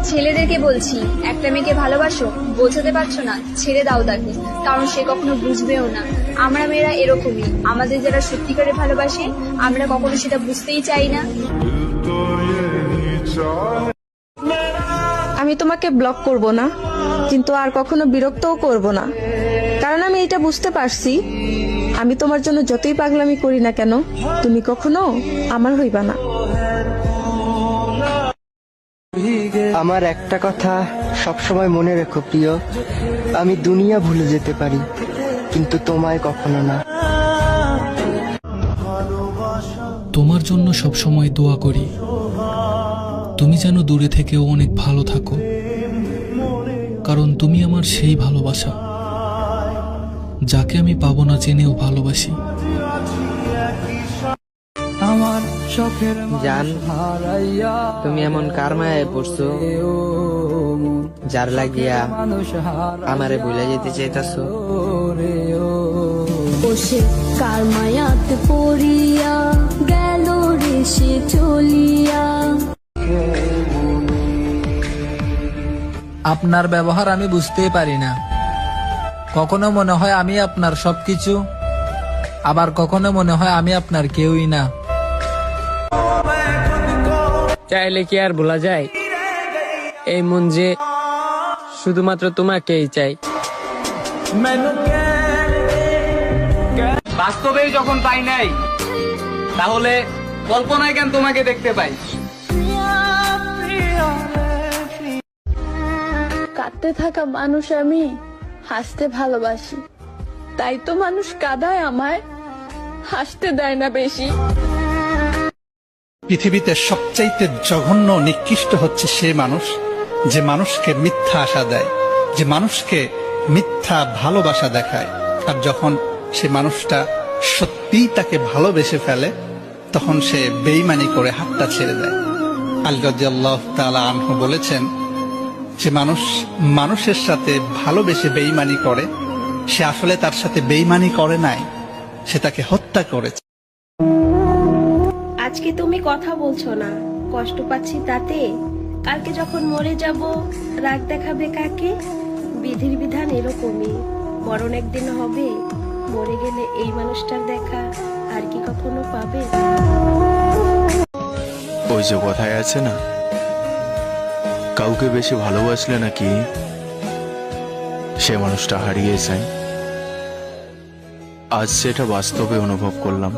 ছেলেদেরকে বলছি, একটা মেয়েকে ভালোবাসো, বোঝাতে পারছো না, ছেড়ে দাও তাকে, কারণ সে কখনো বুঝবেও না। আমরা মেয়েরা এরকমই, আমাদের যারা সত্যিকারে ভালোবাসে আমরা কখনো সেটা বুঝতেই চাই না। আমি তোমাকে ব্লক করব না, কিন্তু আর কখনো বিরক্তও করব না, কারণ আমি এটা বুঝতে পারছি আমি তোমার জন্য যতই পাগলামি করি না কেন তুমি কখনো আমার হইবা না। আমার একটা কথা সবসময় মনে রেখো প্রিয়, আমি দুনিয়া ভুলে যেতে পারি কিন্তু তোমায় কখনো না। তোমার জন্য সবসময় দোয়া করি, তুমি যেন দূরে থেকেও অনেক ভালো থাকো, কারণ তুমি আমার সেই ভালোবাসা যাকে আমি পাবো না জেনেও ভালোবাসি। জান, তুমি এমন কার মায়ায় পড়ছো যার লাগিয়া আমারে ভুলে যেতে চাইতাছো? বসে কার মায়াতে পড়িয়া গেল রে সে চলিয়া। আপনার ব্যবহার আমি বুঝতেই পারি না, কখনো মনে হয় আমি আপনার সবকিছু, আবার কখনো মনে হয় আমি আপনার কেউই না। চাইলে কি আর ভোলা যায়? এই মন যে শুধুমাত্র তোমাকেই চাই। বাস্তবেই যখন পাই নাই, তাহলে কল্পনায় কেন তোমাকে দেখতে পাই? কাঁদতে থাকা মানুষ আমি হাসতে ভালোবাসি, তাই তো মানুষ কাঁদায় আমায়, হাসতে দেয় না বেশি। পৃথিবীতে সবচাইতে জঘন্য নিকৃষ্ট হচ্ছে সে মানুষ যে মানুষকে মিথ্যা আশা দেয়, যে মানুষকে মিথ্যা ভালোবাসা দেখায়, আর যখন সে মানুষটা সত্যিই তাকে ভালোবেসে ফেলে তখন সে বেঈমানি করে হাতটা ছেড়ে দেয়। আলী রাদিয়াল্লাহু তাআলা আনহু বলেছেন, যে মানুষ মানুষের সাথে ভালোবেসে বেঈমানি করে সে আসলে তার সাথে বেঈমানি করে নাই, সে তাকে হত্যা করেছে। আজকে তুমি কথা বলছো না, কষ্ট পাচ্ছি তাতে, কালকে যখন মরে যাব রাগ দেখাবে কাকে? বিধির বিধান এরকমই, মরণ একদিন হবে, মরে গেলে এই মানুষটার দেখা আর কি কখনো পাবে? ওই যে কথায় আছে না, কাউকে বেশি ভালোবাসলে নাকি সে মানুষটা হারিয়ে যায়। আজ সেটা বাস্তবে অনুভব করলাম।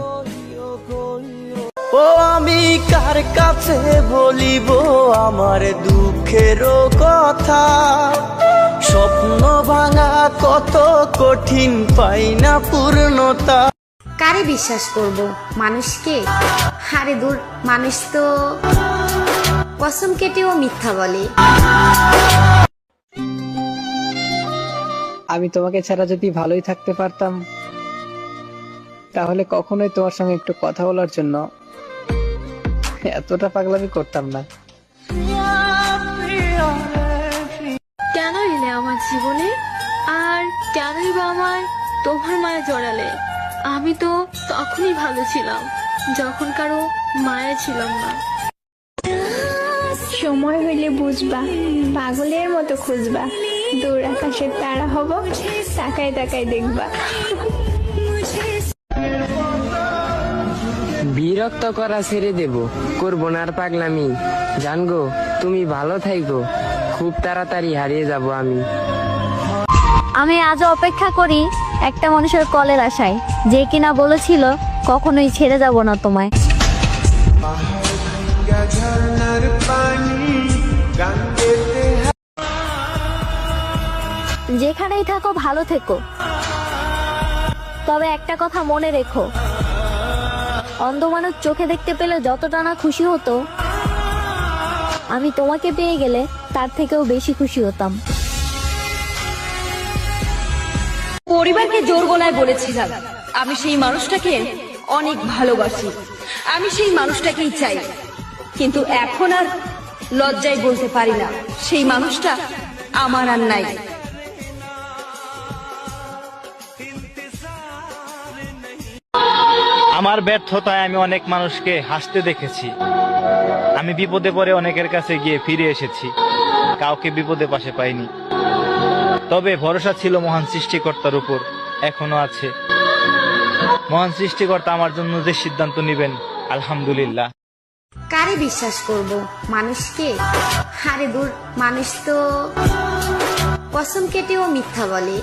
ও আমি কার কাছে বলিব আমার দুঃখের কথা, স্বপ্ন ভাঙা কত কঠিন, পাই না পূর্ণতা। কারে বিশ্বাস করব, মানুষকে? হারে দূর, মানুষ তো কসম কেটেও মিথ্যা বলে। আমি তোমাকে ছাড়া যদি ভালোই থাকতে পারতাম তাহলে কখনোই তোমার সঙ্গে একটু কথা বলার জন্য এতটা পাগলামি করতাম না। কেন এলে আমার জীবনে, আর কেনই বা আমার তোমার মায়া জড়ালে? আমি তো তখনই ভালো ছিলাম যখন কারো মায়া ছিলাম না। সময় হইলে বুঝবা, পাগলের মতো খুঁজবা, দূর আকাশের তারা হব, তাকায় তাকায় দেখবা। বিরক্ত করা ছেড়ে দেব, করবো না আর পাগলামি। জানগো তুমি ভালো থাইকো, খুব তাড়াতাড়ি হারিয়ে যাব আমি। আমি আজও অপেক্ষা করি একটা মানুষের কলের আশায়, যে কিনা বলেছিল কখনোই ছেড়ে যাব না তোমায়। যেখানেই থাকো ভালো থেকো, তবে একটা কথা মনে রেখো, অন্ধ মানুষ চোখে দেখতে পেলে যতটা না খুশি হতো, আমি তোমাকে পেয়ে গেলে তার থেকেও বেশি খুশি হতাম। পরিবারকে জোর গলায় বলেছিলাম আমি সেই মানুষটাকে অনেক ভালোবাসি, আমি সেই মানুষটাকেই চাই, কিন্তু এখন আর লজ্জায় বলতে পারি না সেই মানুষটা আমার আর নাই। আমার ব্যর্থতায় আমি অনেক মানুষকে হাসতে দেখেছি, আমি বিপদে পড়ে অনেকের কাছে গিয়ে ফিরে এসেছি। কাউকে বিপদে পাশে পাইনি, তবে ভরসা ছিল মহান সৃষ্টিকর্তার উপর, এখনো আছে। মহান সৃষ্টিকর্তা আমার জন্য যে সিদ্ধান্ত নেবেন, আলহামদুলিল্লাহ। কারে বিশ্বাস করব, মানুষকে? হারে দূর, মানুষ তো কসম কেটেও মিথ্যা বলে।